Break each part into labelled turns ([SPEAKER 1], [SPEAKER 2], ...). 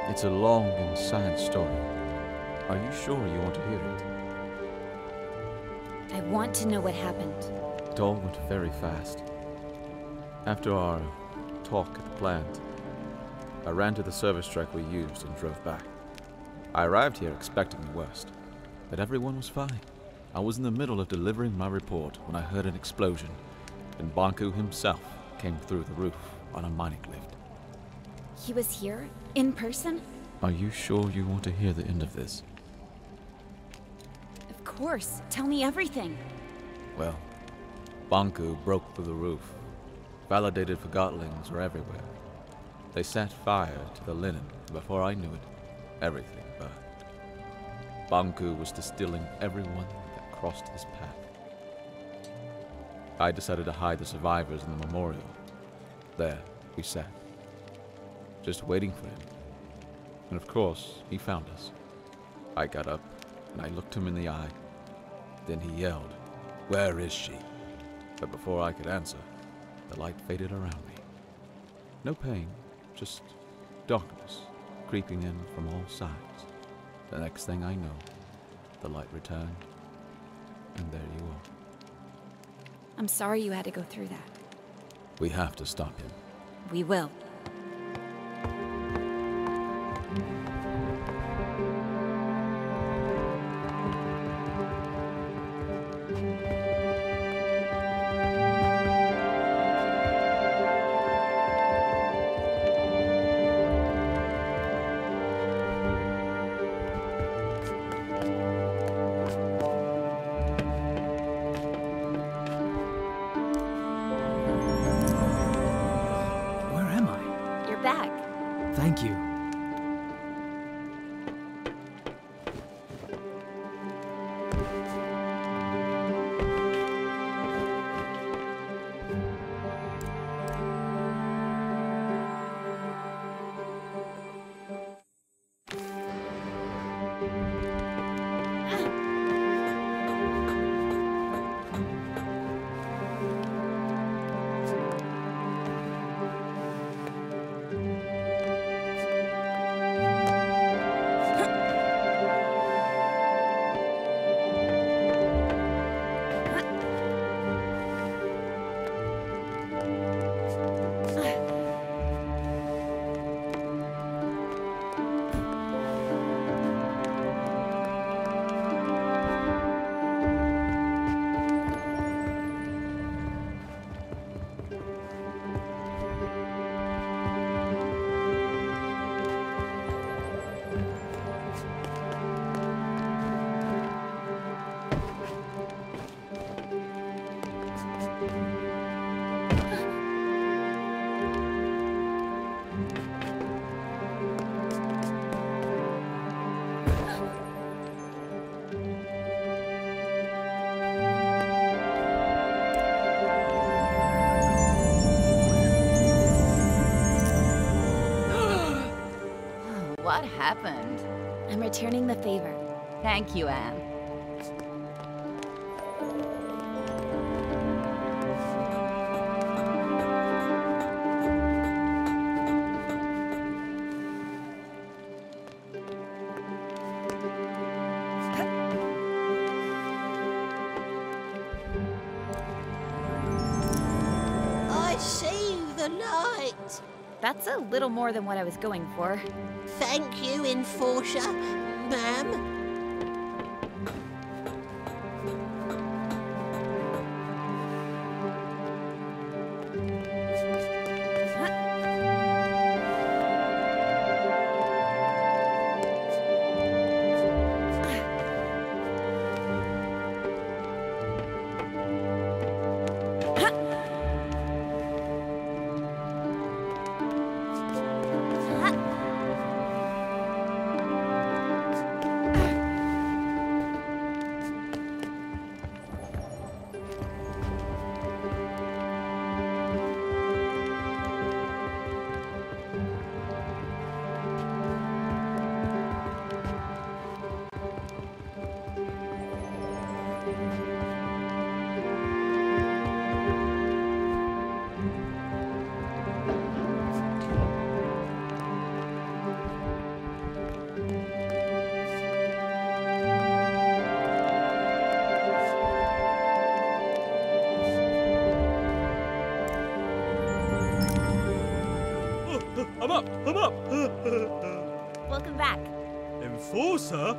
[SPEAKER 1] It's a long and sad story. Are you sure you want to hear it?
[SPEAKER 2] I want to know what happened.
[SPEAKER 1] It all went very fast. After our talk at the plant, I ran to the service truck we used and drove back. I arrived here expecting the worst, but everyone was fine. I was in the middle of delivering my report when I heard an explosion, and Banku himself came through the roof on a mining lift.
[SPEAKER 2] He was here? In person?
[SPEAKER 1] Are you sure you want to hear the end of this?
[SPEAKER 2] Of course. Tell me everything.
[SPEAKER 1] Well, Banku broke through the roof. Validated forgotlings were everywhere. They set fire to the linen, and before I knew it, everything burned. Banku was distilling everyone that crossed his path. I decided to hide the survivors in the memorial. There, we sat, just waiting for him. And of course, he found us. I got up, and I looked him in the eye. Then he yelled, "Where is she?" But before I could answer, the light faded around me. No pain, just darkness creeping in from all sides. The next thing I know, the light returned, and there you are.
[SPEAKER 2] I'm sorry you had to go through that.
[SPEAKER 1] We have to stop him.
[SPEAKER 2] We will. You're back.
[SPEAKER 3] Thank you.
[SPEAKER 4] What happened?
[SPEAKER 2] I'm returning the favor.
[SPEAKER 4] Thank you, Anne.
[SPEAKER 5] I see the light.
[SPEAKER 2] That's a little more than what I was going for.
[SPEAKER 5] Thank you, Enforcer, ma'am.
[SPEAKER 3] I'm up! I'm up!
[SPEAKER 2] Welcome back.
[SPEAKER 3] Enforcer?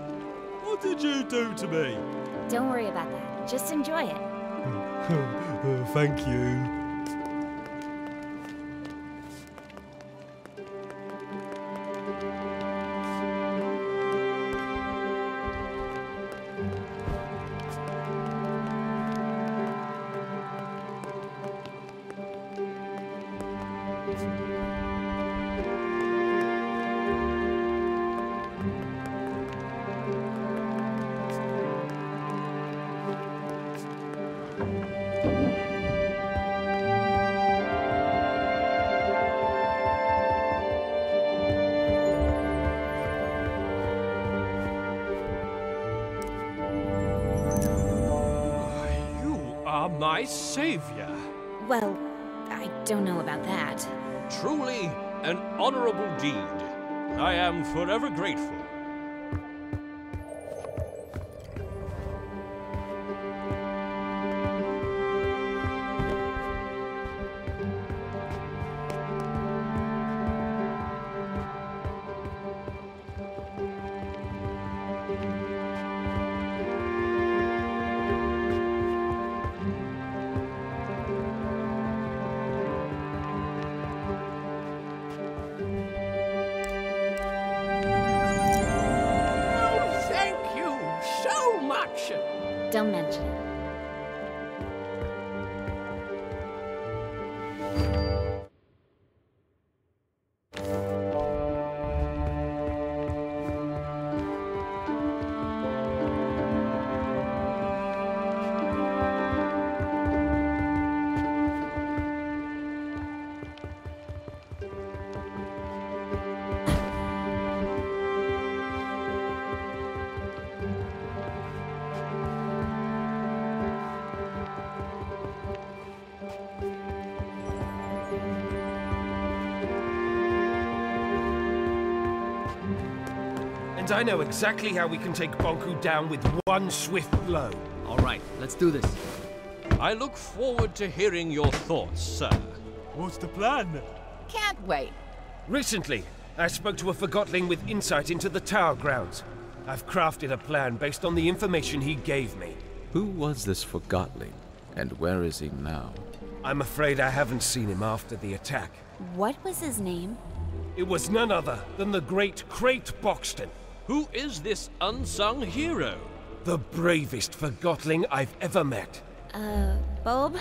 [SPEAKER 3] What did you do to me?
[SPEAKER 2] Don't worry about that. Just enjoy it.
[SPEAKER 3] Thank you.
[SPEAKER 6] My savior.
[SPEAKER 2] Well, I don't know about that.
[SPEAKER 6] Truly an honorable deed. I am forever grateful.
[SPEAKER 2] Don't mention it.
[SPEAKER 6] And I know exactly how we can take Bonku down with one swift blow.
[SPEAKER 7] All right, let's do this.
[SPEAKER 6] I look forward to hearing your thoughts, sir.
[SPEAKER 3] What's the plan?
[SPEAKER 4] Can't wait.
[SPEAKER 6] Recently, I spoke to a Forgotling with insight into the tower grounds. I've crafted a plan based on the information he gave me.
[SPEAKER 1] Who was this Forgotling, and where is he now?
[SPEAKER 6] I'm afraid I haven't seen him after the attack.
[SPEAKER 2] What was his name?
[SPEAKER 6] It was none other than the great Crate Boxton.
[SPEAKER 8] Who is this unsung hero?
[SPEAKER 6] The bravest Forgotling I've ever met.
[SPEAKER 2] Bulb?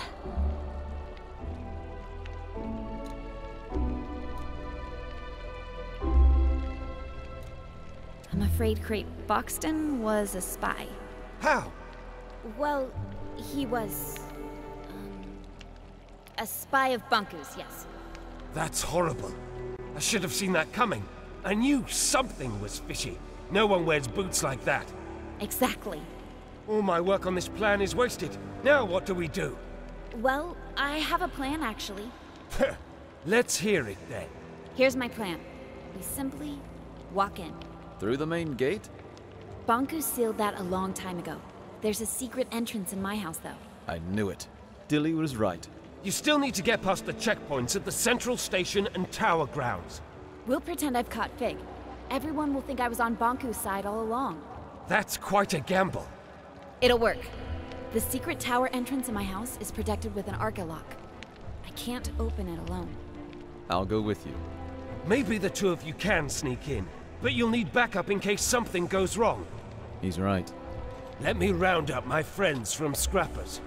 [SPEAKER 2] I'm afraid Crate Boxton was a spy.
[SPEAKER 6] How?
[SPEAKER 2] Well, he was... a spy of Bunku's, yes.
[SPEAKER 6] That's horrible. I should have seen that coming. I knew something was fishy. No one wears boots like that.
[SPEAKER 2] Exactly.
[SPEAKER 6] All my work on this plan is wasted. Now what do we do?
[SPEAKER 2] Well, I have a plan, actually.
[SPEAKER 6] Let's hear it, then.
[SPEAKER 2] Here's my plan. We simply walk in.
[SPEAKER 1] Through the main gate?
[SPEAKER 2] Bonku sealed that a long time ago. There's a secret entrance in my house, though.
[SPEAKER 1] I knew it. Dilly was right.
[SPEAKER 6] You still need to get past the checkpoints at the central station and tower grounds.
[SPEAKER 2] We'll pretend I've caught Fig. Everyone will think I was on Bonku's side all along.
[SPEAKER 6] That's quite a gamble.
[SPEAKER 2] It'll work. The secret tower entrance in my house is protected with an Arca lock. I can't open it alone.
[SPEAKER 1] I'll go with you.
[SPEAKER 6] Maybe the two of you can sneak in, but you'll need backup in case something goes wrong.
[SPEAKER 1] He's right.
[SPEAKER 6] Let me round up my friends from Scrappers.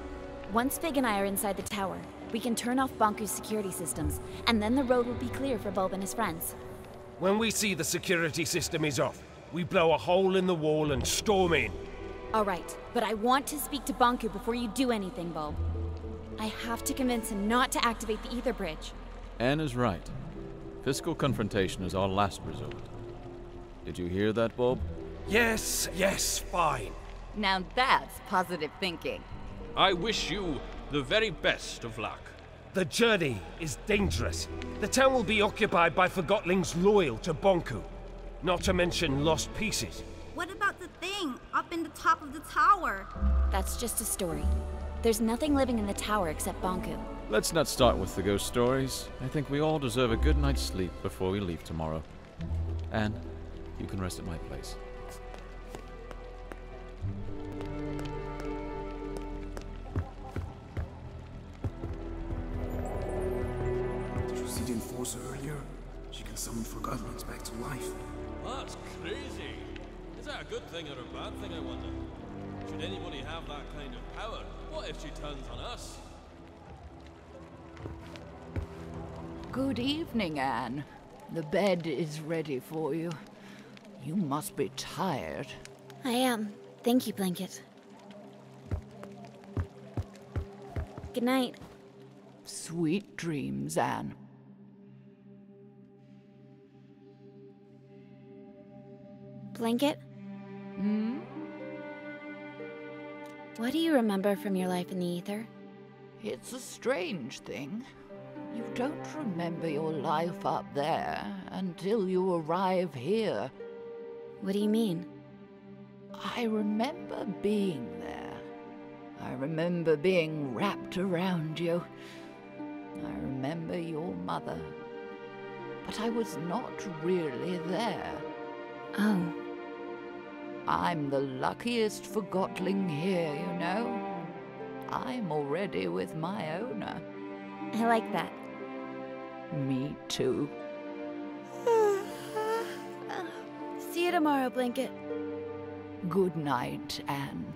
[SPEAKER 2] Once Fig and I are inside the tower, we can turn off Bonku's security systems, and then the road will be clear for Bulb and his friends.
[SPEAKER 6] When we see the security system is off, we blow a hole in the wall and storm in.
[SPEAKER 2] All right, but I want to speak to Bonku before you do anything, Bulb. I have to convince him not to activate the ether bridge.
[SPEAKER 1] Anne is right. Physical confrontation is our last resort. Did you hear that, Bulb?
[SPEAKER 6] Yes, fine.
[SPEAKER 4] Now that's positive thinking.
[SPEAKER 8] I wish you the very best of luck.
[SPEAKER 6] The journey is dangerous. The town will be occupied by Forgotlings loyal to Bonku. Not to mention lost pieces.
[SPEAKER 9] What about the thing up in the top of the tower?
[SPEAKER 2] That's just a story. There's nothing living in the tower except Bonku.
[SPEAKER 1] Let's not start with the ghost stories. I think we all deserve a good night's sleep before we leave tomorrow. And you can rest at my place.
[SPEAKER 7] Did you see the Enforcer earlier? She can summon Forgotlings back to life.
[SPEAKER 8] That's crazy. Is that a good thing or a bad thing, I wonder? Should anybody have that kind of power, what if she turns on us?
[SPEAKER 4] Good evening, Anne. The bed is ready for you. You must be tired.
[SPEAKER 2] I am. Thank you, Blanket. Good night.
[SPEAKER 4] Sweet dreams, Anne.
[SPEAKER 2] Blanket?
[SPEAKER 4] Hmm?
[SPEAKER 2] What do you remember from your life in the ether?
[SPEAKER 4] It's a strange thing. You don't remember your life up there until you arrive here.
[SPEAKER 2] What do you mean?
[SPEAKER 4] I remember being there. I remember being wrapped around you. I remember your mother. But I was not really there.
[SPEAKER 2] Oh.
[SPEAKER 4] I'm the luckiest Forgotling here, you know. I'm already with my owner.
[SPEAKER 2] I like that.
[SPEAKER 4] Me too.
[SPEAKER 2] See you tomorrow, Blanket.
[SPEAKER 4] Good night, Anne.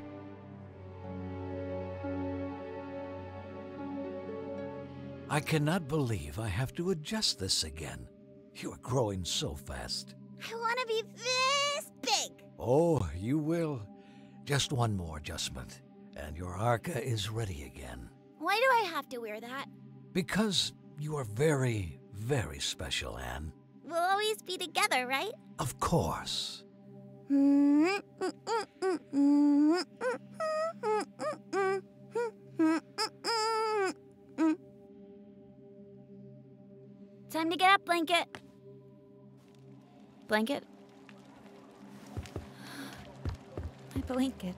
[SPEAKER 10] I cannot believe I have to adjust this again. You are growing so fast.
[SPEAKER 9] I want to be this big.
[SPEAKER 10] Oh, you will. Just one more adjustment, and your Arca is ready again.
[SPEAKER 9] Why do I have to wear that?
[SPEAKER 10] Because you are very, very special, Anne.
[SPEAKER 9] We'll always be together, right?
[SPEAKER 10] Of course.
[SPEAKER 2] Time to get up, Blanket. Blanket? My blanket.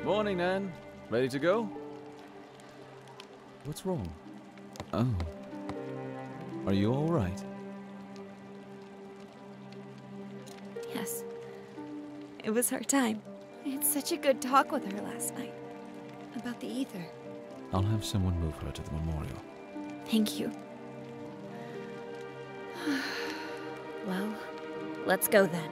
[SPEAKER 1] Morning, Nan. Ready to go? What's wrong? Oh. Are you all right?
[SPEAKER 2] Yes. It was her time. I had such a good talk with her last night. About the ether.
[SPEAKER 1] I'll have someone move her to the memorial.
[SPEAKER 2] Thank you. Well, let's go then.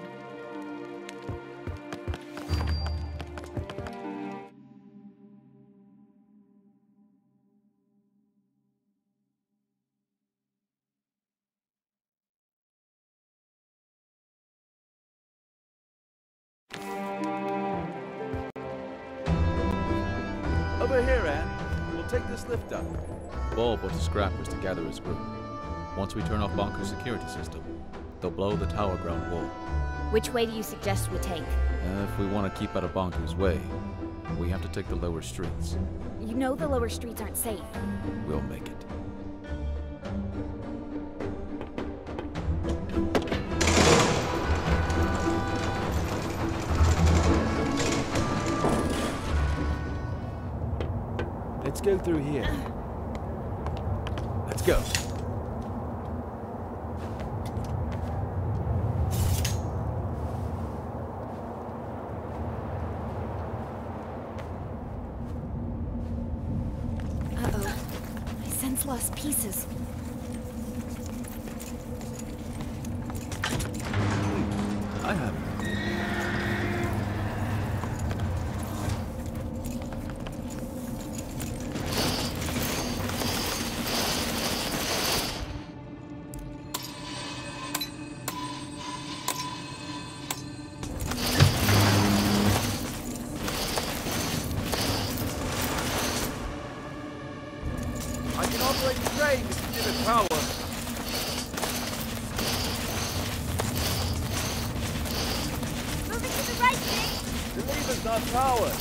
[SPEAKER 1] Over here, Anne. We'll take this lift up. Bulb went to Scrappers to gather his group. Once we turn off Bonko's security system, they'll blow the tower ground wall.
[SPEAKER 2] Which way do you suggest we take?
[SPEAKER 1] If we want to keep out of Bonko's way, we have to take the lower streets.
[SPEAKER 2] You know the lower streets aren't safe.
[SPEAKER 1] We'll make it. Let's go through here. Let's go.
[SPEAKER 2] Uh-oh. My sense lost pieces.
[SPEAKER 1] I have it. I can operate the train to give it power.
[SPEAKER 9] Moving to the right, Nick.
[SPEAKER 1] The lever's not powered.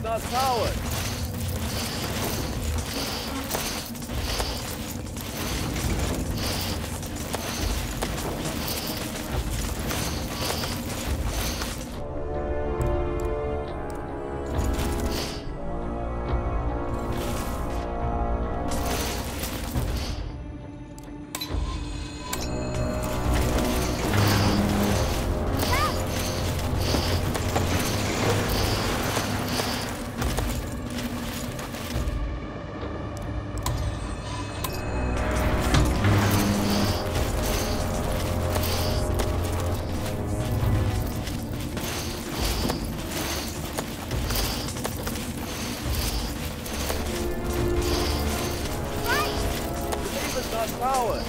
[SPEAKER 11] not powered. Power.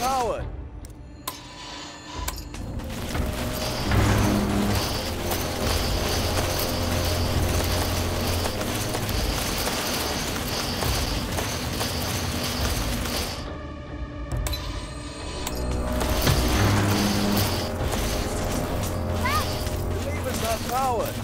[SPEAKER 11] powered. Powered.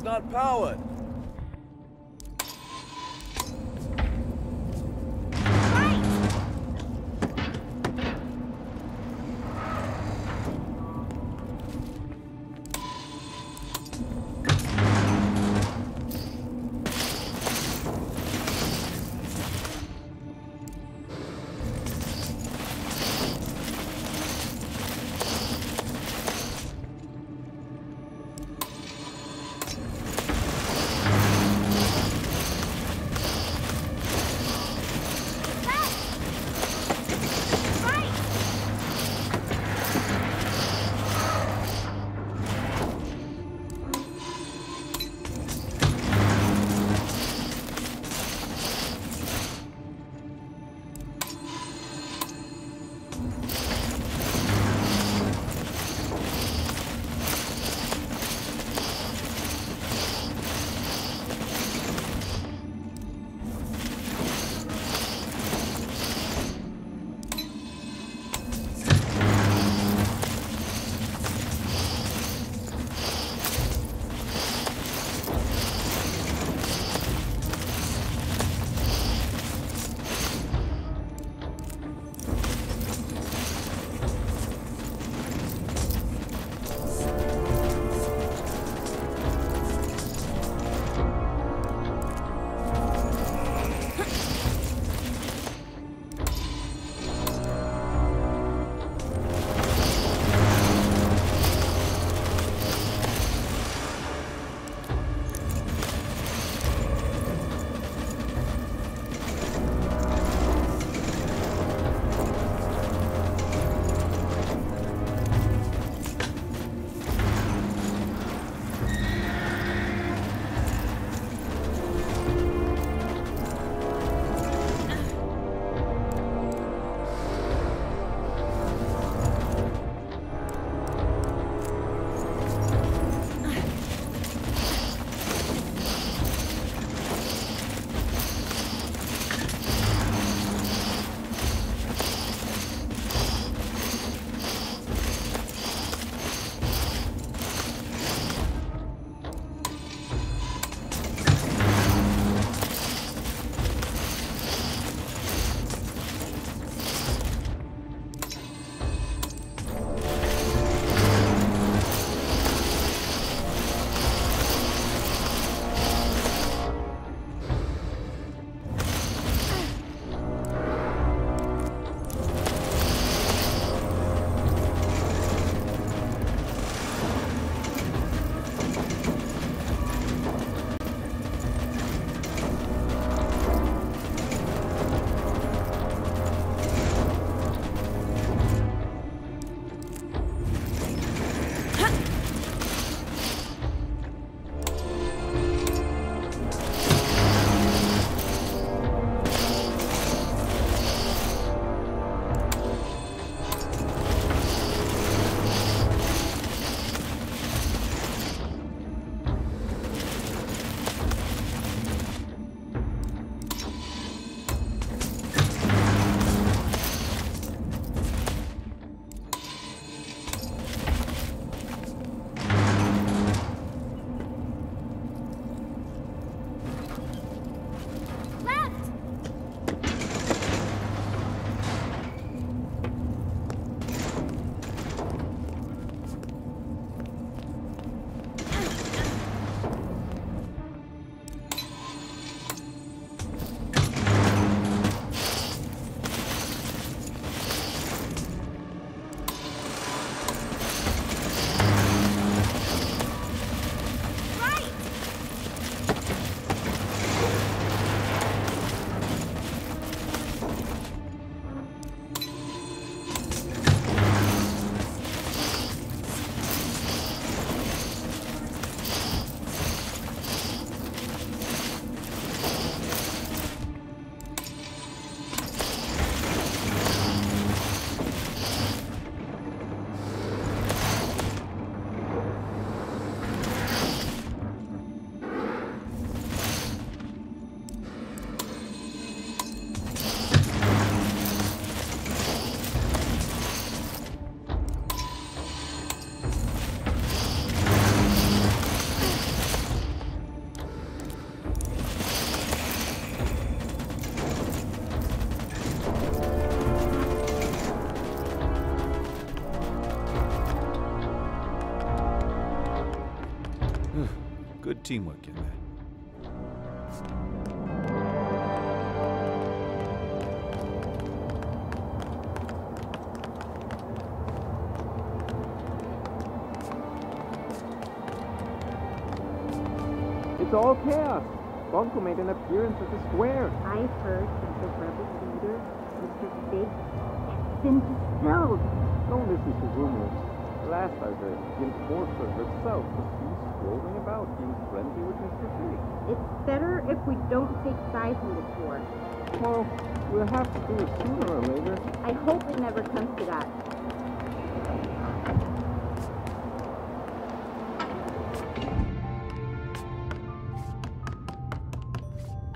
[SPEAKER 11] Not powered.
[SPEAKER 1] teamwork in there.
[SPEAKER 12] It's all chaos. Bunko made an appearance at the square.
[SPEAKER 13] I've heard that the rebel leader, Mr. Big, has been distilled.
[SPEAKER 12] Don't listen to rumors. Last I heard, the enforcer herself was seen strolling about, being friendly with Mr. Big.
[SPEAKER 13] It's better if we don't take sides in this war.
[SPEAKER 12] Well, we'll have to do it sooner or later.
[SPEAKER 13] I hope it never comes to that.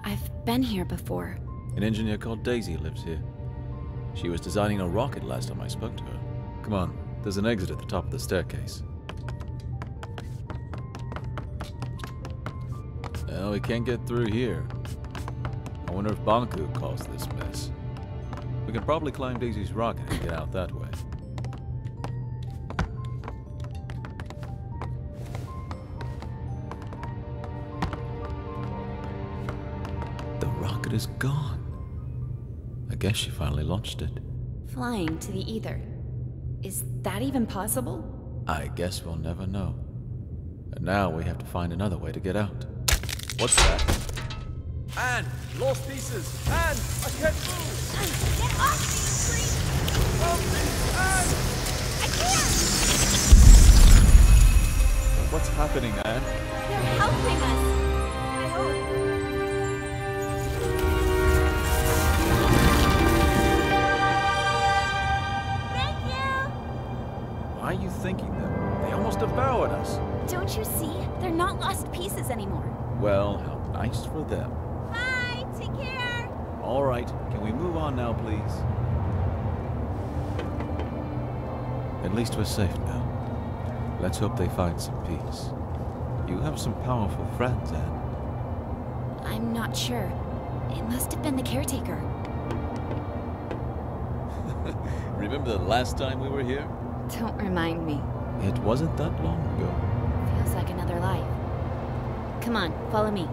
[SPEAKER 2] I've been here before.
[SPEAKER 1] An engineer called Daisy lives here. She was designing a rocket last time I spoke to her. Come on, there's an exit at the top of the staircase. Well, we can't get through here. I wonder if Banku caused this mess. We can probably climb Daisy's rocket and get out that way. The rocket is gone. I guess she finally launched it.
[SPEAKER 2] Flying to the ether. Is that even possible?
[SPEAKER 1] I guess we'll never know. And now we have to find another way to get out. What's that?
[SPEAKER 11] Anne! Lost pieces! Anne! I can't move!
[SPEAKER 9] Get off me, you creep!
[SPEAKER 11] Help me! Anne!
[SPEAKER 9] I can't!
[SPEAKER 1] What's happening, Anne?
[SPEAKER 2] They're helping us! I hope.
[SPEAKER 9] Thank you!
[SPEAKER 1] Why are you thinking them? They almost devoured us.
[SPEAKER 2] Don't you see? They're not lost pieces anymore.
[SPEAKER 1] Well, how nice for them.
[SPEAKER 9] Bye! Take care!
[SPEAKER 1] All right, can we move on now, please? At least we're safe now. Let's hope they find some peace. You have some powerful friends, Anne.
[SPEAKER 2] I'm not sure. It must have been the caretaker.
[SPEAKER 1] Remember the last time we were here?
[SPEAKER 2] Don't remind me.
[SPEAKER 1] It wasn't that long ago.
[SPEAKER 2] Feels like another life. Come on, follow me.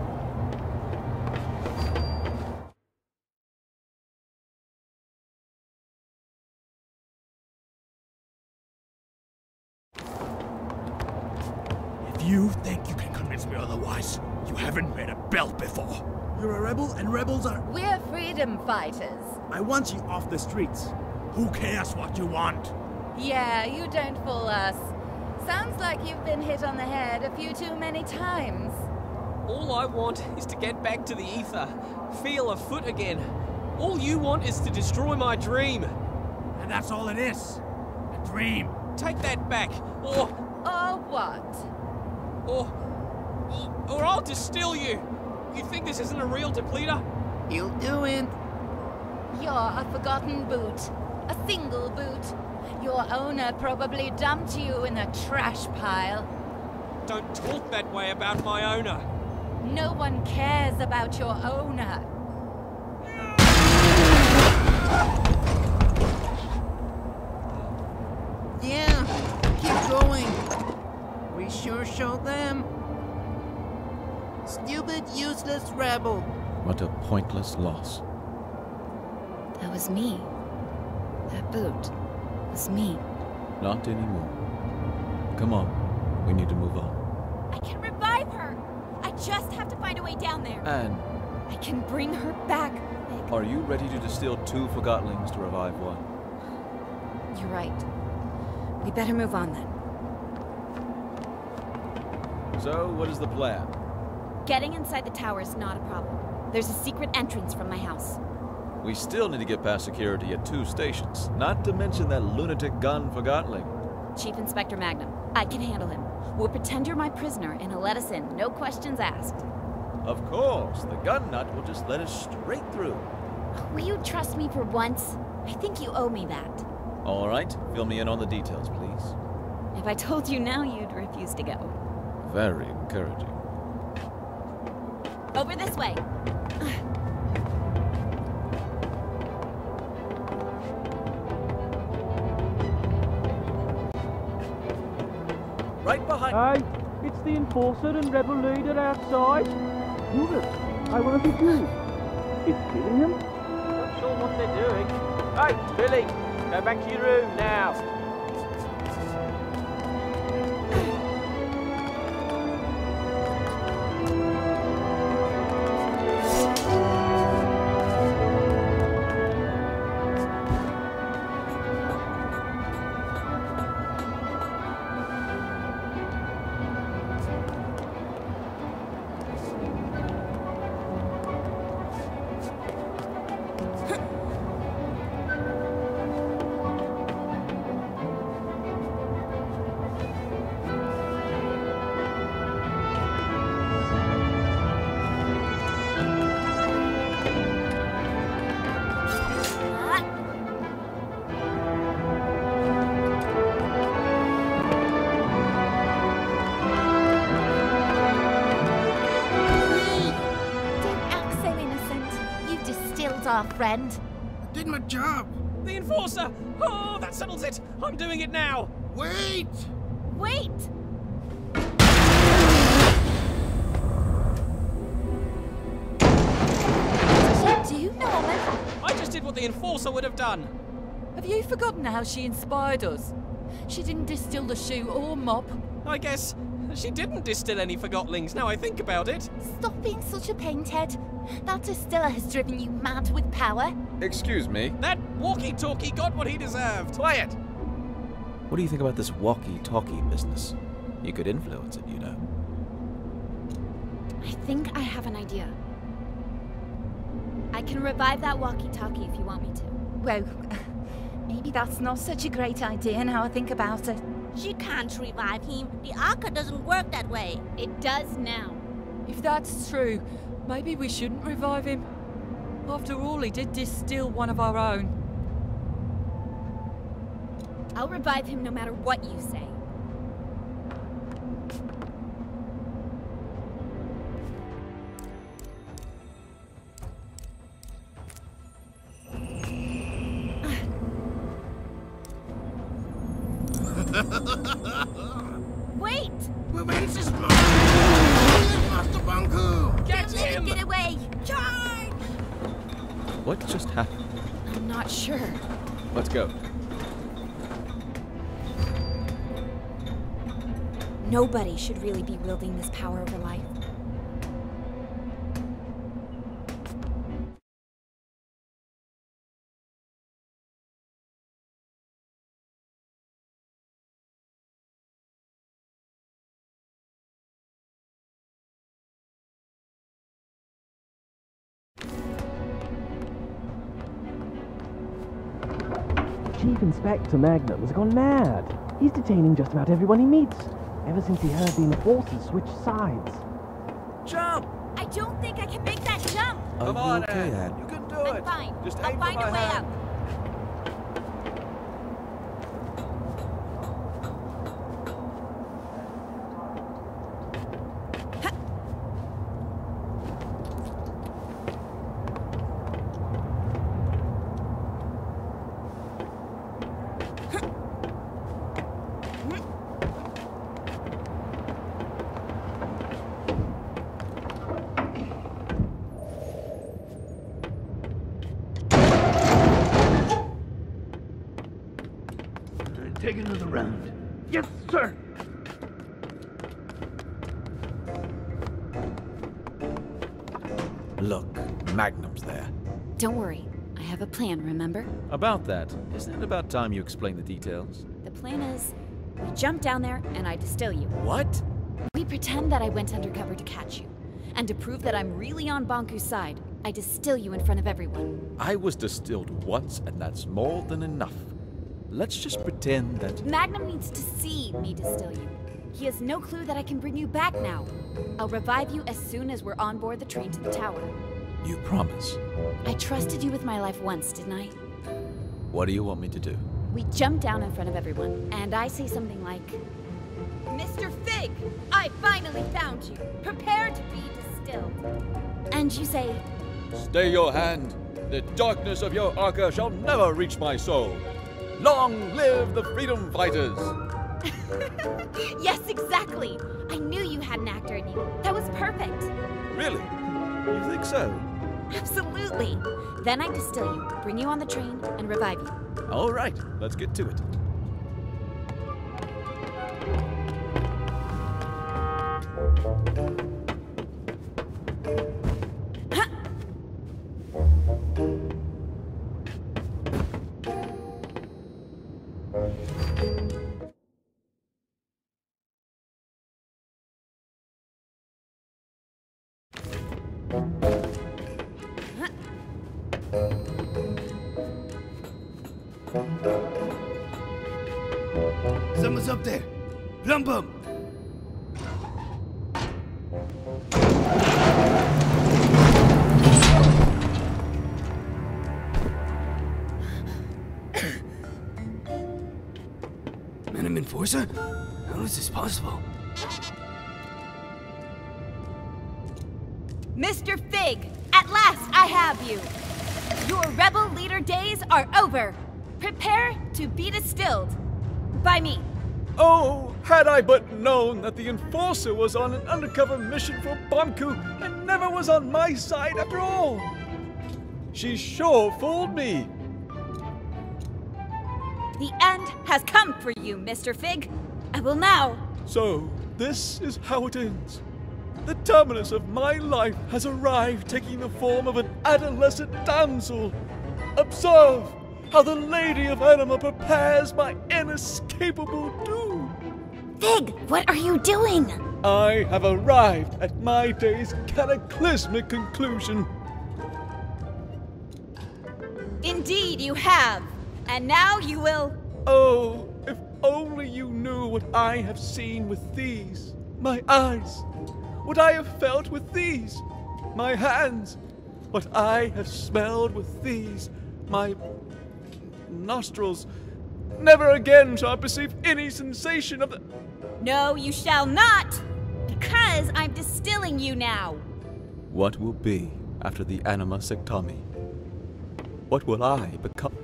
[SPEAKER 3] If you think you can convince me otherwise, you haven't met a belt before.
[SPEAKER 7] You're a rebel, and rebels are...
[SPEAKER 4] We're freedom fighters.
[SPEAKER 7] I want you off the streets.
[SPEAKER 3] Who cares what you want?
[SPEAKER 4] Yeah, you don't fool us. Sounds like you've been hit on the head a few too many times.
[SPEAKER 14] All I want is to get back to the ether, feel a foot again. All you want is to destroy my dream.
[SPEAKER 3] And that's all it is. A dream.
[SPEAKER 14] Take that back, or
[SPEAKER 4] what?
[SPEAKER 14] Or I'll distill you. You think this isn't a real depleter?
[SPEAKER 5] You'll do it.
[SPEAKER 4] You're a forgotten boot. A single boot. Your owner probably dumped you in a trash pile.
[SPEAKER 14] Don't talk that way about my owner.
[SPEAKER 4] No one cares about your owner.
[SPEAKER 5] Yeah, keep going. We sure showed them. Stupid, useless rebel.
[SPEAKER 1] What a pointless loss.
[SPEAKER 2] That was me. That boot was me.
[SPEAKER 1] Not anymore. Come on, we need to move on.
[SPEAKER 2] I can revive her! I just have to find a way down there.
[SPEAKER 1] Anne,
[SPEAKER 2] I can bring her back.
[SPEAKER 1] are you ready to distill 2 forgotlings to revive 1?
[SPEAKER 2] You're right. We better move on then.
[SPEAKER 1] So, what is the plan?
[SPEAKER 2] Getting inside the tower is not a problem. There's a secret entrance from my house.
[SPEAKER 1] We still need to get past security at 2 stations, not to mention that lunatic gun Forgotling.
[SPEAKER 2] Chief Inspector Magnum, I can handle him. We'll pretend you're my prisoner and he'll let us in, no questions asked.
[SPEAKER 1] Of course, the gun nut will just let us straight through.
[SPEAKER 2] Will you trust me for once? I think you owe me that.
[SPEAKER 1] All right, fill me in on the details, please.
[SPEAKER 2] If I told you now, you'd refuse to go.
[SPEAKER 1] Very encouraging.
[SPEAKER 2] Over this way.
[SPEAKER 11] Right behind.
[SPEAKER 12] Hi, it's
[SPEAKER 15] That's the enforcer and rebel leader outside.
[SPEAKER 12] Move it. I want to be you. It's killing him?
[SPEAKER 15] Not sure what they're doing. Hey, Billy, go back to your room now.
[SPEAKER 9] Our friend.
[SPEAKER 5] I did my job.
[SPEAKER 14] The enforcer! Oh, that settles it! I'm doing it now!
[SPEAKER 5] Wait!
[SPEAKER 2] Wait!
[SPEAKER 4] What did you do, Norman?
[SPEAKER 14] I just did what the enforcer would have done.
[SPEAKER 4] Have you forgotten how she inspired us? She didn't distill the shoe or mop.
[SPEAKER 14] I guess she didn't distill any forgotlings, now I think about it.
[SPEAKER 9] Stop being such a pain, Ted. That distiller has driven you mad with power.
[SPEAKER 1] Excuse me?
[SPEAKER 14] That walkie-talkie got what he deserved. Quiet!
[SPEAKER 1] What do you think about this walkie-talkie business? You could influence it, you know.
[SPEAKER 2] I think I have an idea. I can revive that walkie-talkie if you want me to.
[SPEAKER 9] Well, maybe that's not such a great idea now I think about it.
[SPEAKER 16] She can't revive him. The Arca doesn't work that way.
[SPEAKER 2] It does now.
[SPEAKER 4] If that's true, maybe we shouldn't revive him. After all, he did distill one of our own.
[SPEAKER 2] I'll revive him no matter what you say.
[SPEAKER 9] Wait!
[SPEAKER 5] Revenge is mine! Master Bunku!
[SPEAKER 14] Get him!
[SPEAKER 9] Get away! Charge!
[SPEAKER 1] What just happened?
[SPEAKER 2] I'm not sure.
[SPEAKER 1] Let's go.
[SPEAKER 2] Nobody should really be wielding this power over life.
[SPEAKER 15] Chief Inspector Magnum has gone mad. He's detaining just about everyone he meets, ever since he heard the enforcers switch sides.
[SPEAKER 11] Jump!
[SPEAKER 2] I don't think I can make that jump!
[SPEAKER 11] Come
[SPEAKER 1] Are
[SPEAKER 11] on,
[SPEAKER 1] you okay,
[SPEAKER 11] Anne.
[SPEAKER 1] Anne?
[SPEAKER 11] You can do
[SPEAKER 2] I'm
[SPEAKER 11] it.
[SPEAKER 2] fine.
[SPEAKER 11] Just
[SPEAKER 2] I'll
[SPEAKER 11] aim
[SPEAKER 2] find
[SPEAKER 11] for
[SPEAKER 2] a
[SPEAKER 11] my
[SPEAKER 2] way
[SPEAKER 11] hand.
[SPEAKER 2] up.
[SPEAKER 12] Take another round. Yes, sir!
[SPEAKER 1] Look, Magnum's there.
[SPEAKER 2] Don't worry. I have a plan, remember?
[SPEAKER 1] About that, isn't it about time you explain the details?
[SPEAKER 2] The plan is, we jump down there and I distill you.
[SPEAKER 1] What?
[SPEAKER 2] We pretend that I went undercover to catch you. And to prove that I'm really on Bonku's side, I distill you in front of everyone.
[SPEAKER 1] I was distilled once, and that's more than enough. Let's just pretend that...
[SPEAKER 2] Magnum needs to see me distill you. He has no clue that I can bring you back now. I'll revive you as soon as we're on board the train to the tower.
[SPEAKER 1] You promise?
[SPEAKER 2] I trusted you with my life once, didn't I?
[SPEAKER 1] What do you want me to do?
[SPEAKER 2] We jump down in front of everyone, and I say something like, Mr. Fig, I finally found you. Prepare to be distilled. And you say,
[SPEAKER 1] Stay your hand. The darkness of your Arca shall never reach my soul. Long live the freedom fighters!
[SPEAKER 2] Yes, exactly! I knew you had an actor in you. That was perfect.
[SPEAKER 1] Really? You think so?
[SPEAKER 2] Absolutely. Then I distill you, bring you on the train, and revive you.
[SPEAKER 1] All right, let's get to it.
[SPEAKER 5] Someone's up there. Plum Bum. Venom Enforcer? How is this possible?
[SPEAKER 2] Mr. Fig, at last I have you. Your rebel leader days are over. Prepare to be distilled. By me.
[SPEAKER 1] Oh, had I but known that the Enforcer was on an undercover mission for Bonku and never was on my side after all. She sure fooled me.
[SPEAKER 2] The end has come for you, Mr. Fig. I will now.
[SPEAKER 1] So, this is how it ends. The terminus of my life has arrived, taking the form of an adolescent damsel. Observe how the Lady of Anima prepares my inescapable doom.
[SPEAKER 2] Fig, what are you doing?
[SPEAKER 1] I have arrived at my day's cataclysmic conclusion.
[SPEAKER 2] Indeed, you have. And now you will...
[SPEAKER 1] Oh, if only you knew what I have seen with these, my eyes. What I have felt with these, my hands. What I have smelled with these, my nostrils. Never again shall I perceive any sensation of the...
[SPEAKER 2] No, you shall not! Because I'm distilling you now.
[SPEAKER 1] What will be after the Anima Sectami? What will I become?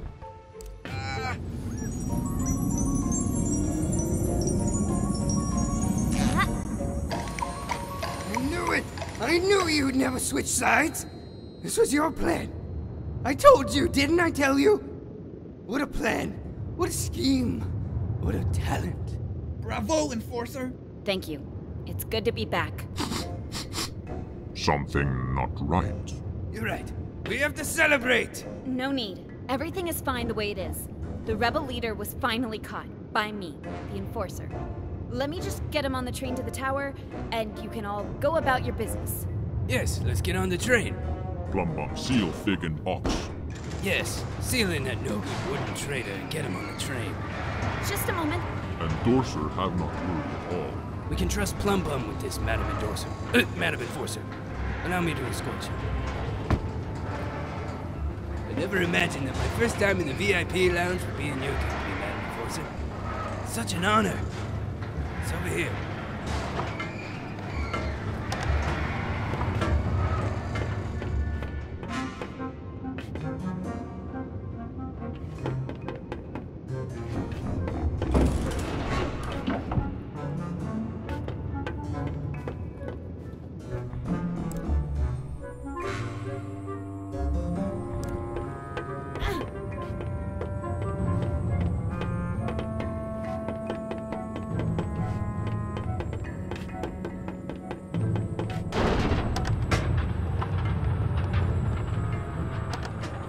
[SPEAKER 5] I knew you'd never switch sides. This was your plan. I told you, didn't I tell you? What a plan. What a scheme. What a talent.
[SPEAKER 7] Bravo, Enforcer.
[SPEAKER 2] Thank you. It's good to be back.
[SPEAKER 17] Something not right.
[SPEAKER 5] You're right. We have to celebrate.
[SPEAKER 2] No need. Everything is fine the way it is. The rebel leader was finally caught. By me, the Enforcer. Let me just get him on the train to the tower, and you can all go about your business.
[SPEAKER 5] Yes, let's get on the train.
[SPEAKER 17] Plum Bum, seal Fig and Ox.
[SPEAKER 5] Yes, seal in that no-good wooden traitor and get him on the train.
[SPEAKER 2] Just a moment.
[SPEAKER 17] Endorser have not ruled at all.
[SPEAKER 5] We can trust Plum Bum with this, Madam Endorser. Madam Enforcer. Allow me to escort you. I never imagined that my first time in the VIP lounge would be in your company, Madam Enforcer. Such an honor. It's over here.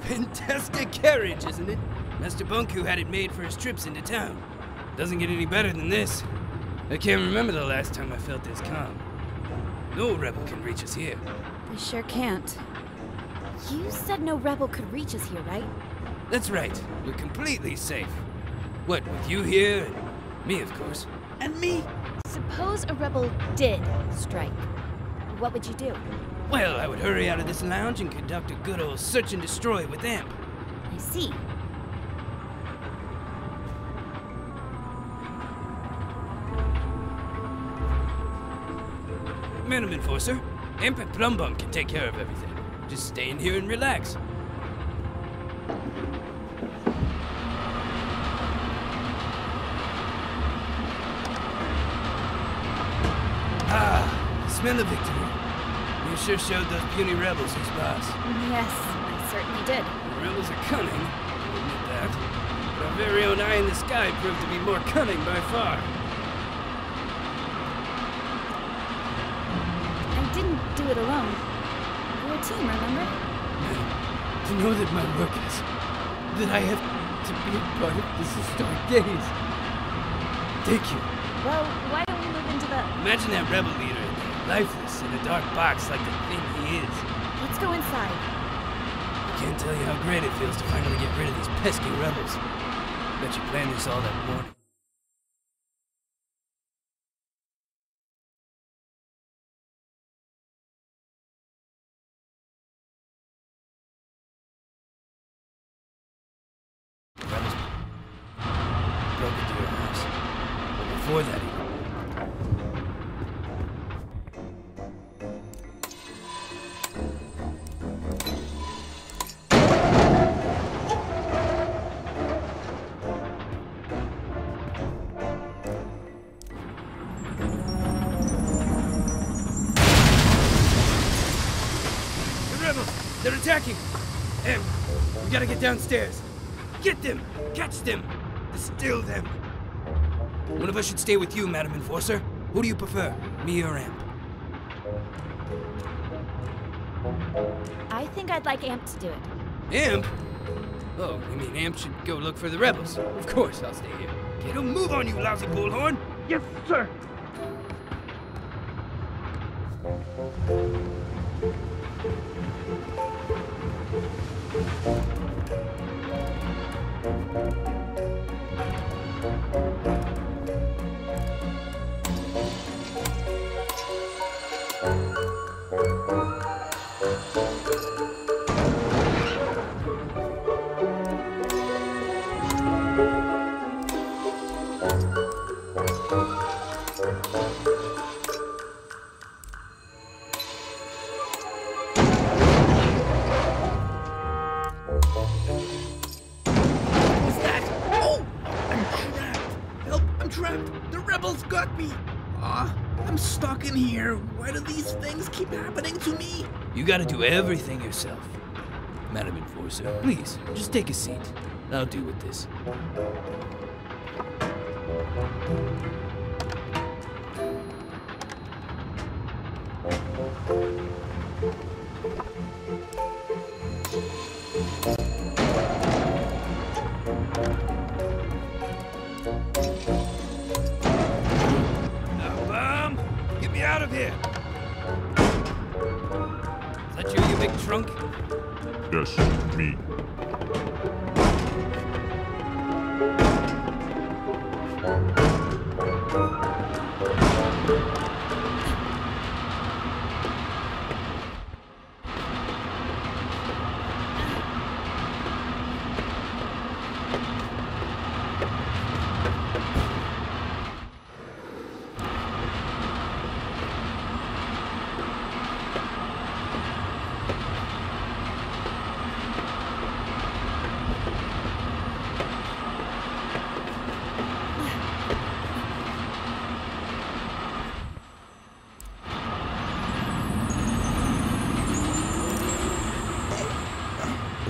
[SPEAKER 5] Fantastic carriage, isn't it? Master Bonku had it made for his trips into town. Doesn't get any better than this. I can't remember the last time I felt this calm. No rebel can reach us here.
[SPEAKER 2] They sure can't. You said no rebel could reach us here, right?
[SPEAKER 5] That's right. We're completely safe. What, with you here and me, of course.
[SPEAKER 7] And me?
[SPEAKER 2] Suppose a rebel did strike. What would you do?
[SPEAKER 5] Well, I would hurry out of this lounge and conduct a good old search and destroy with them.
[SPEAKER 2] I see.
[SPEAKER 5] Madam Enforcer, Imp and Plum Bum can take care of everything. Just stay in here and relax. Ah, win the victory. You sure showed those puny rebels who's boss.
[SPEAKER 2] Yes, I certainly did.
[SPEAKER 5] The rebels are cunning, I'll admit that. But our very own eye in the sky proved to be more cunning by far.
[SPEAKER 2] I didn't do it alone. We're a team, remember?
[SPEAKER 5] To know that my work is... that I have to be a part of this historic days. Thank you.
[SPEAKER 2] Well, why don't we move into the...
[SPEAKER 5] Imagine that rebel leader in there, lifeless in a dark box like the thing he is.
[SPEAKER 2] Let's go inside.
[SPEAKER 5] I can't tell you how great it feels to finally get rid of these pesky rebels. Bet you planned this all that morning. Rebels broke into your house. But before that even. They're attacking! Em, we gotta get downstairs. Get them! Catch them! Distill them! One of us should stay with you, Madam Enforcer. Who do you prefer, me or Amp?
[SPEAKER 2] I think I'd like Amp to do it.
[SPEAKER 5] Amp? Oh, you mean Amp should go look for the rebels? Of course, I'll stay here. Get a move on, you lousy bullhorn!
[SPEAKER 6] Yes, sir!
[SPEAKER 7] The rebels got me! I'm stuck in here. Why do these things keep happening to me?
[SPEAKER 5] You gotta do everything yourself. Madam Enforcer, please, just take a seat. I'll deal with this. Get me out of here! Is that you big trunk?
[SPEAKER 17] Yes, me.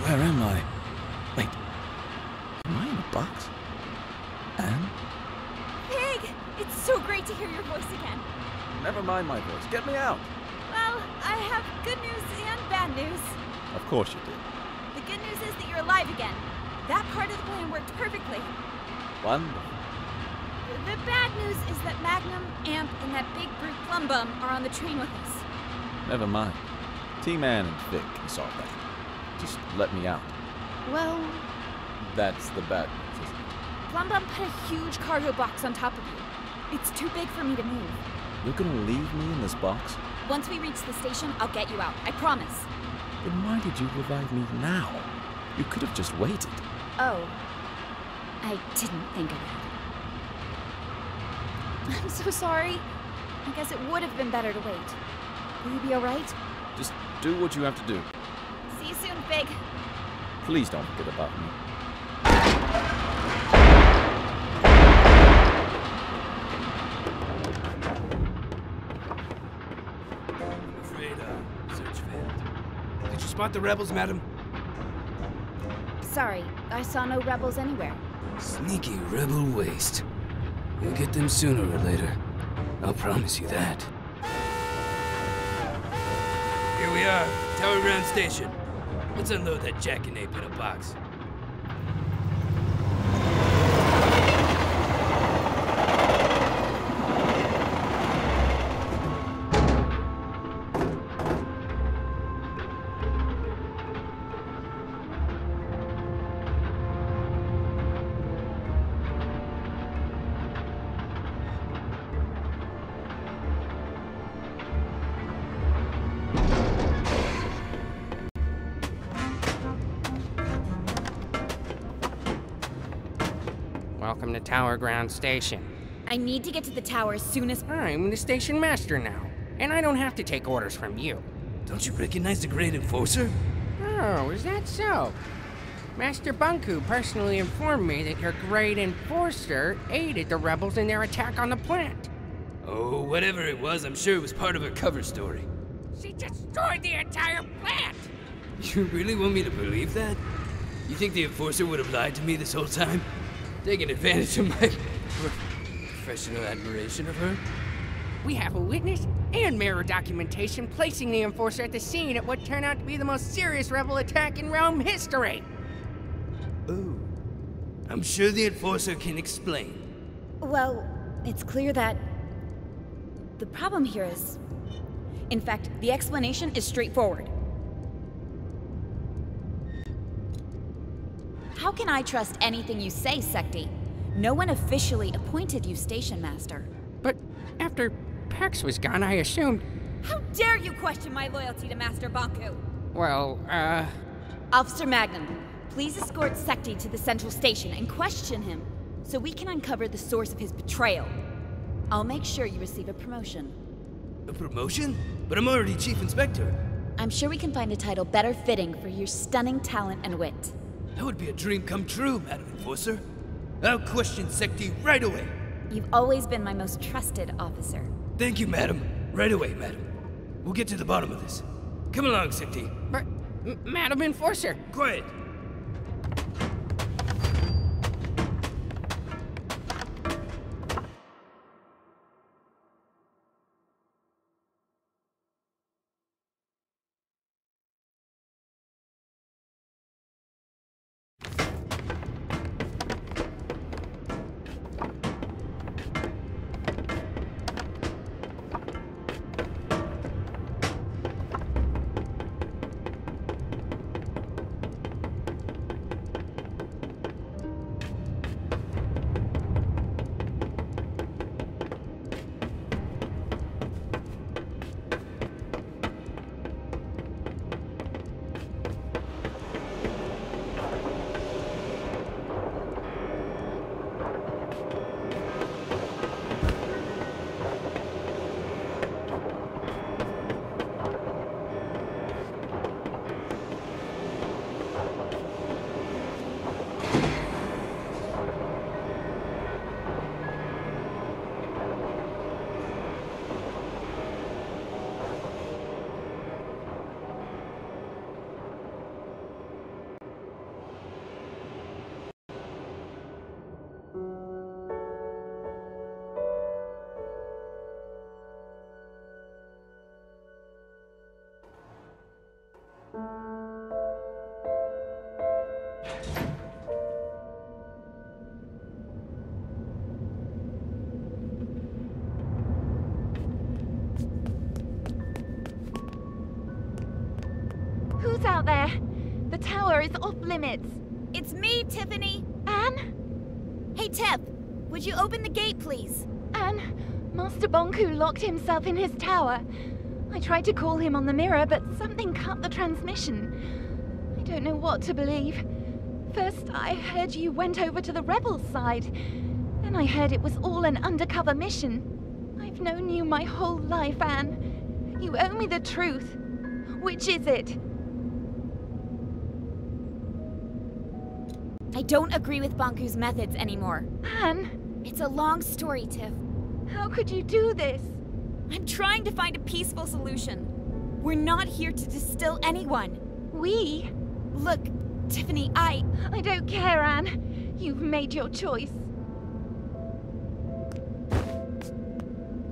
[SPEAKER 1] Where am I? Wait. Am I in a box? Anne?
[SPEAKER 2] Pig! It's so great to hear your voice again.
[SPEAKER 1] Never mind my voice. Get me out.
[SPEAKER 2] Well, I have good news and bad news.
[SPEAKER 1] Of course you did.
[SPEAKER 2] The good news is that you're alive again. That part of the plan worked perfectly.
[SPEAKER 1] Wonderful.
[SPEAKER 2] The bad news is that Magnum, Amp, and that big brute Plum Bum are on the train with us.
[SPEAKER 1] Never mind. T-Man and Vic can solve that. Just let me out.
[SPEAKER 2] Well,
[SPEAKER 1] That's the bad news, isn't it?
[SPEAKER 2] Plum Bum put a huge cargo box on top of you. It's too big for me to move.
[SPEAKER 1] You're gonna leave me in this box?
[SPEAKER 2] Once we reach the station, I'll get you out. I promise.
[SPEAKER 1] Then why did you revive me now? You could have just waited.
[SPEAKER 2] Oh. I didn't think of that. I'm so sorry. I guess it would have been better to wait. Will you be alright?
[SPEAKER 1] Just do what you have to do.
[SPEAKER 2] See you soon, Big.
[SPEAKER 1] Please don't forget about me.
[SPEAKER 5] spot the rebels, madam?
[SPEAKER 2] Sorry, I saw no rebels anywhere.
[SPEAKER 5] Sneaky rebel waste. You'll get them sooner or later. I'll promise you that. Here we are, Tower Ground Station. Let's unload that jackknape in a box.
[SPEAKER 18] Welcome to Tower Ground Station.
[SPEAKER 2] I need to get to the tower as soon as...
[SPEAKER 18] I'm the station master now, and I don't have to take orders from you.
[SPEAKER 5] Don't you recognize the Great Enforcer?
[SPEAKER 18] Oh, is that so? Master Bunku personally informed me that your Great Enforcer aided the rebels in their attack on the plant.
[SPEAKER 5] Oh, whatever it was, I'm sure it was part of her cover story.
[SPEAKER 18] She destroyed the entire plant!
[SPEAKER 5] You really want me to believe that? You think the Enforcer would have lied to me this whole time? Taking advantage of my professional admiration of her?
[SPEAKER 18] We have a witness and mirror documentation placing the Enforcer at the scene at what turned out to be the most serious rebel attack in realm history.
[SPEAKER 5] Oh. I'm sure the Enforcer can explain.
[SPEAKER 2] Well, it's clear that... the problem here is... in fact, the explanation is straightforward. How can I trust anything you say, Secti? No one officially appointed you station master.
[SPEAKER 18] But after Pax was gone, I assumed...
[SPEAKER 2] How dare you question my loyalty to Master Bunku?
[SPEAKER 18] Well,
[SPEAKER 2] Officer Magnum, please escort Secti to the central station and question him, so we can uncover the source of his betrayal. I'll make sure you receive a promotion.
[SPEAKER 5] A promotion? But I'm already Chief Inspector.
[SPEAKER 2] I'm sure we can find a title better fitting for your stunning talent and wit.
[SPEAKER 5] That would be a dream come true, Madam Enforcer. I'll question Secti right away.
[SPEAKER 2] You've always been my most trusted officer.
[SPEAKER 5] Thank you, madam. Right away, madam. We'll get to the bottom of this. Come along, Secti.
[SPEAKER 18] But, Madam Enforcer.
[SPEAKER 5] Quiet.
[SPEAKER 9] Who's out there? The tower is off limits.
[SPEAKER 2] It's me, Tiphany.
[SPEAKER 9] Anne?
[SPEAKER 2] Hey, Tiff. Would you open the gate, please?
[SPEAKER 9] Anne, Master Bunku locked himself in his tower. I tried to call him on the mirror, but something cut the transmission. I don't know what to believe. First, I heard you went over to the rebels' side. Then I heard it was all an undercover mission. I've known you my whole life, Anne. You owe me the truth. Which is it?
[SPEAKER 2] I don't agree with Bunku's methods anymore.
[SPEAKER 9] Anne?
[SPEAKER 2] It's a long story, Tiff.
[SPEAKER 9] How could you do this?
[SPEAKER 2] I'm trying to find a peaceful solution. We're not here to distill anyone.
[SPEAKER 9] we?
[SPEAKER 2] Look, Tiphany, I
[SPEAKER 9] don't care, Anne. You've made your choice.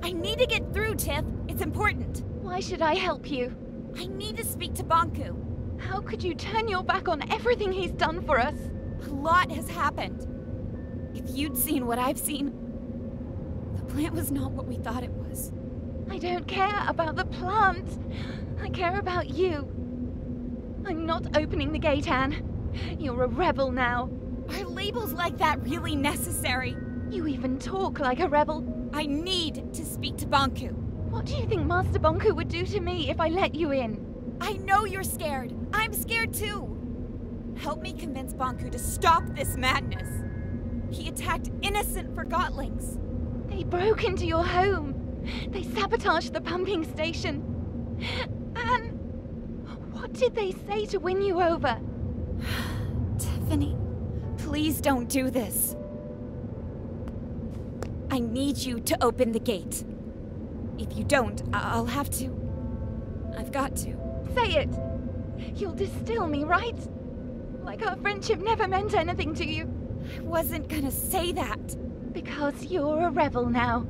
[SPEAKER 2] I need to get through, Tiff. It's important.
[SPEAKER 9] Why should I help you?
[SPEAKER 2] I need to speak to Bonku.
[SPEAKER 9] How could you turn your back on everything he's done for us?
[SPEAKER 2] A lot has happened. If you'd seen what I've seen, the plant was not what we thought it was.
[SPEAKER 9] I don't care about the plant. I care about you. I'm not opening the gate, Anne. You're a rebel now.
[SPEAKER 2] Are labels like that really necessary?
[SPEAKER 9] You even talk like a rebel.
[SPEAKER 2] I need to speak to Bonku.
[SPEAKER 9] What do you think Master Bonku would do to me if I let you in?
[SPEAKER 2] I know you're scared. I'm scared too. Help me convince Bonku to stop this madness. He attacked innocent Forgotlings.
[SPEAKER 9] They broke into your home. They sabotaged the pumping station. And what did they say to win you over?
[SPEAKER 2] Tiphany, please don't do this. I need you to open the gate. If you don't, I'll have to. I've got to.
[SPEAKER 9] Say it! You'll distill me, right? Like our friendship never meant anything to you.
[SPEAKER 2] I wasn't gonna say that.
[SPEAKER 9] Because you're a rebel now.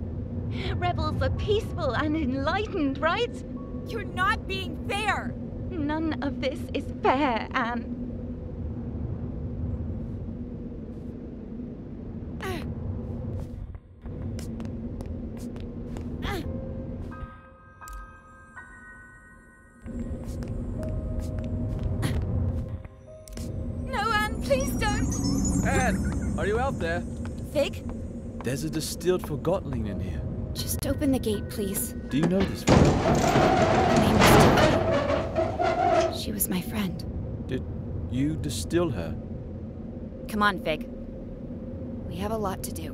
[SPEAKER 9] Rebels are peaceful and enlightened, right?
[SPEAKER 2] You're not being fair!
[SPEAKER 9] None of this is fair, Anne.
[SPEAKER 2] No, Anne, please don't!
[SPEAKER 11] Anne, are you out there?
[SPEAKER 2] Fig?
[SPEAKER 1] There's a distilled Forgotling in here.
[SPEAKER 2] Just open the gate, please.
[SPEAKER 1] Do you know this?
[SPEAKER 2] Her name was Tiphany. She was my friend.
[SPEAKER 1] Did you distill her?
[SPEAKER 2] Come on, Fig. We have a lot to do.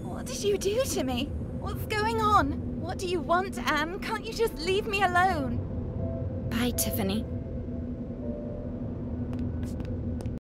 [SPEAKER 9] What did you do to me? What's going on? What do you want, Anne? Can't you just leave me alone?
[SPEAKER 2] Bye, Tiphany.